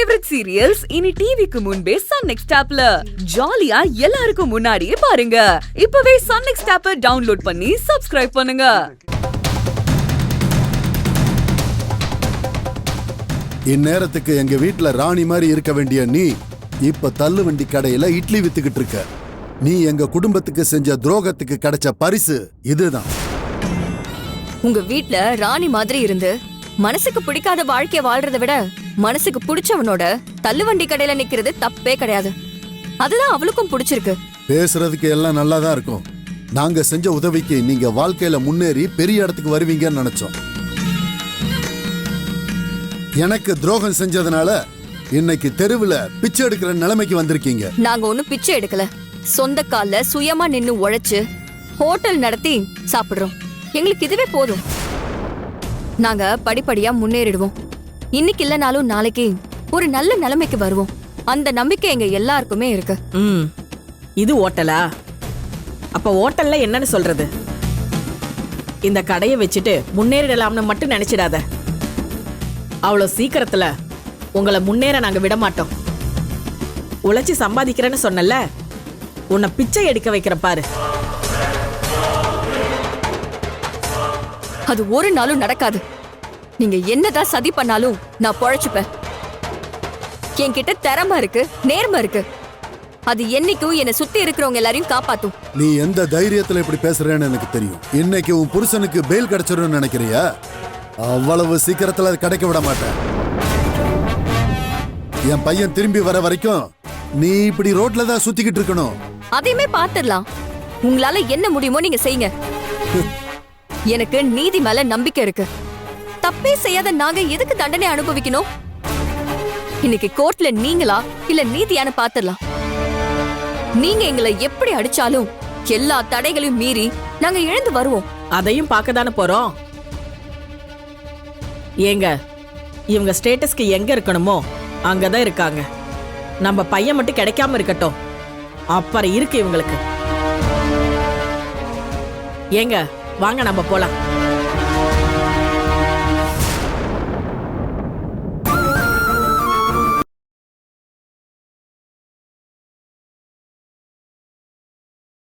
Favourite serials இனி டிவிக்கு முன்பே சன் நெக்ஸ்ட் ஆப்ல ஜாலியா எல்லாருக்கும் முன்னாடியே பாருங்க. இப்பவே சன் நெக்ஸ்ட் ஆப்பை டவுன்லோட் பண்ணி சப்ஸ்கிரைப் பண்ணுங்க. இந்நேரத்துக்கு எங்க வீட்டுல ராணி மாதிரி இருக்க வேண்டிய நீ இப்ப தள்ளு வண்டி கடையில இட்லி வித்துக்கிட்டு இருக்க. நீ எங்க குடும்பத்துக்கு செஞ்ச துரோகத்துக்கு கிடைச்ச பரிசு இதுதான். உங்க வீட்ல ராணி மாதிரி இருந்து மனசுக்கு பிடிக்காத வாழ்க்கைய வாழ்றதை விட மனசுக்கு பிடிச்சவனோட தள்ளுவண்டி கடையில நிக்கிறது தப்பே கிடையாது. அதுதான் அவளுக்கும் பிடிச்சிருக்கு. பேசுறதுக்கு எல்லாம் நல்லாதான் இருக்கும். நாங்க செஞ்ச உதவிக்கு நீங்க வாழ்க்கையில முன்னேறி பெரிய இடத்துக்கு வருவீங்கன்னு நினைச்சோம். எனக்கு துரோகம் செஞ்சதுனால இன்னைக்கு தெருவுல பிச்சை எடுக்கிற நிலைமைக்கு வந்திருக்கீங்க. நாங்க ஒண்ணும் பிச்சை எடுக்கல. சொந்த கால்ல சுயமா நின்னு உழைச்சு ஹோட்டல் நடத்தி சாப்பிடுறோம். எங்களுக்கு இதுவே போதும். நாங்க படிப்படியா முன்னேறிடுவோம். இன்னைக்கு இல்லனாலும் நாளைக்கு ஒரு நல்ல நிலைமைக்கு வருவோம். அந்த நம்பிக்கை எங்க எல்லாருக்குமே இருக்கு. இது ஹோட்டலா? அப்ப ஹோட்டல்ல என்னன்னு சொல்றது? இந்த கடையை வச்சுட்டு முன்னேறிடலாம்னு மட்டும் நினைச்சிடாத. அவ்வளவு சீக்கிரத்துல உங்களை முன்னேற நாங்க விட மாட்டோம். உழைச்சி சம்பாதிக்கிறேன்னு சொன்னல, உன்னை பிச்சை எடுக்க வைக்கிற பாரு. அது ஒரு நாளும் நடக்காது. நீங்க என்னதான் சதி பண்ணாலும் நான் பொழைச்சுப்பேன். என்கிட்ட திறமை இருக்கு, நேர்மை இருக்கு. அது என்னைக்கும் என்னை சுத்தி இருக்கிறவங்க எல்லாரையும் காப்பாத்தும். நீ எந்த தைரியத்துல இப்படி பேசுறேன்னு எனக்கு தெரியும். இன்னைக்கு உன் புருஷனுக்கு பெயில் கிடைச்சிரும்னு நினைக்கிறியா? அவ்வளவு சீக்கிரத்துல அது கிடைக்க விட மாட்டேன். என் பையன் திரும்பி வர வரைக்கும் நீ இப்படி ரோட்ல தான் சுத்திக்கிட்டு இருக்கணும். அதையுமே பாத்துடலாம். உங்களால என்ன முடியுமோ நீங்க செய்யுங்க. எனக்கு நீதி மேல நம்பிக்கை இருக்கு. தப்பே செய்யாத நாங்க எதுக்கு தண்டனை அனுபவிக்கணும்? இன்னைக்கு கோர்ட்ல நீங்களா இல்ல நீதியான பாத்துடலாம். நீங்க எங்களை எப்படி அடிச்சாலும் எல்லா தடைகளையும் மீறி நாங்க எழுந்து வருவோம். அதையும் பார்க்க தானே போறோம். ஏங்க, இவங்க ஸ்டேட்டஸ்க்கு எங்க இருக்கணுமோ அங்கதான் இருக்காங்க. நம்ம பையன் மட்டும் கிடைக்காம இருக்கட்டும், அப்புறம் இருக்கு இவங்களுக்கு. ஏங்க, வாங்க நம்ம போலாம்.